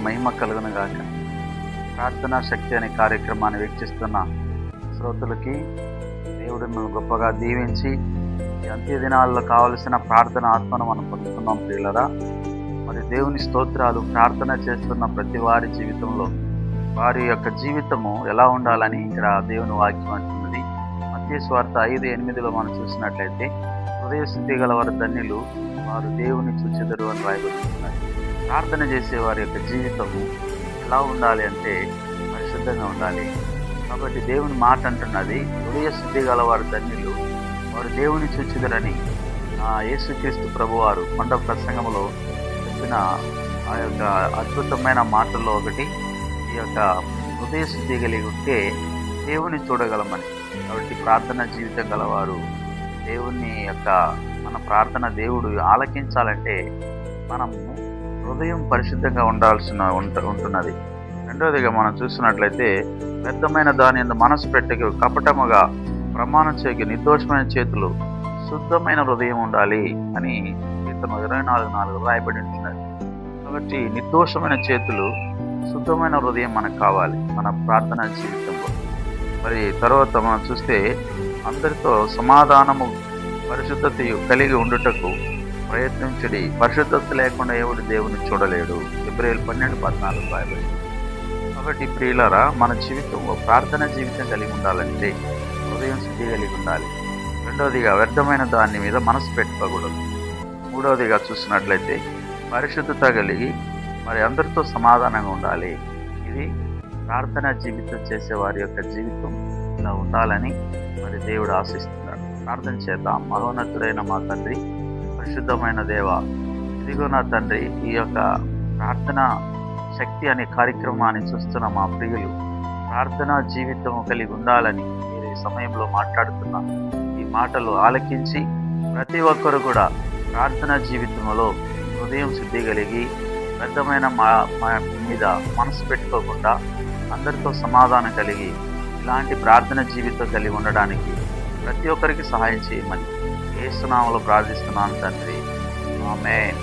మహిమ కలుగును గాక. ప్రార్థనా శక్తి అనే కార్యక్రమాన్ని వీక్షిస్తున్న శ్రోతలకి దేవుడు మిమ్మల్ని గొప్పగా దీవించి ఈ అంత్య దినాల్లో కావలసిన ప్రార్థన ఆత్మను మనం పొందుతున్నాం ప్రియులరా. మరి దేవుని స్తోత్రాలు. ప్రార్థన చేస్తున్న ప్రతి వారి జీవితంలో వారి యొక్క జీవితము ఎలా ఉండాలని ఇక్కడ దేవుని వాక్యం అంటున్నది. మత్తయి సువార్త 5:8 మనం చూసినట్లయితే, హృదయ శుద్ధి గల వారు ధన్యులు, వారు దేవుని చూచెదరు అని రాయబడుతున్నారు. ప్రార్థన చేసే వారి యొక్క జీవితము ఎలా ఉండాలి అంటే పరిశుద్ధంగా ఉండాలి. కాబట్టి దేవుని మాట అంటున్నది, హృదయ శుద్ధి గల వారు ధన్యులు, వారు దేవుని చూచెదరని యేసుక్రీస్తు ప్రభువారు కొండ ప్రసంగంలో చెప్పిన ఆ యొక్క అద్భుతమైన మాటల్లో ఒకటి ఈ యొక్క హృదయ శుద్ధి కలిగి ఉంటే దేవుని చూడగలమని. కాబట్టి ప్రార్థన జీవితం గలవారు దేవుని యొక్క మన ప్రార్థన దేవుడు ఆలకించాలంటే మనము హృదయం పరిశుద్ధంగా ఉంటున్నది. రెండవదిగా మనం చూసినట్లయితే, వ్యర్థమైన దాని యందు మనసు పెట్టక కపటముగా ప్రమాణం చేయక నిర్దోషమైన చేతులు శుద్ధమైన హృదయం ఉండాలి అని కీర్తన 24:4 రాయబడి ఉంటున్నది. కాబట్టి నిర్దోషమైన చేతులు, శుద్ధమైన హృదయం మనకు కావాలి మన ప్రార్థనా జీవితంలో. మరి తర్వాత మనం చూస్తే, అందరితో సమాధానము పరిశుద్ధత కలిగి ఉండుటకు ప్రయత్నించడి, పరిశుద్ధత లేకుండా ఎవడు దేవుని చూడలేడు. ఫిబ్రవరి 12:14 రాయబడి. కాబట్టి ప్రియులారా, మన జీవితంలో ప్రార్థన జీవితం కలిగి ఉండాలంటే హృదయం శుద్ధి కలిగి ఉండాలి. రెండవదిగా, వ్యర్థమైన దాని మీద మనసు పెట్టుకోకూడదు. మూడవదిగా చూసినట్లయితే, పరిశుద్ధత కలిగి మరి అందరితో సమాధానంగా ఉండాలి. ఇది ప్రార్థనా జీవితం చేసే వారి యొక్క జీవితం ఇలా ఉండాలని మరి దేవుడు ఆశిస్తున్నాడు. ప్రార్థన చేద్దాం. మహోన్నతుడైన మా తండ్రి, పరిశుద్ధమైన దేవ, ఇదిగో నా తండ్రి, ఈ యొక్క ప్రార్థనా శక్తి అనే కార్యక్రమాన్ని చూస్తున్న మా ప్రియులు ప్రార్థనా జీవితం కలిగి ఉండాలని మీరు ఈ సమయంలో మాట్లాడుతున్న ఈ మాటలు ఆలకించి ప్రతి ఒక్కరు కూడా ప్రార్థనా జీవితంలో హృదయం శుద్ధి కలిగి వ్యర్థమైన మీద మనసు పెట్టుకోకుండా అందరితో సమాధానం కలిగి ఇలాంటి ప్రార్థన జీవితం కలిగి ఉండడానికి ప్రతి ఒక్కరికి సహాయం చేయమని యేసు నామములో ప్రార్థిస్తున్నాను తండ్రి. ఆమేన్.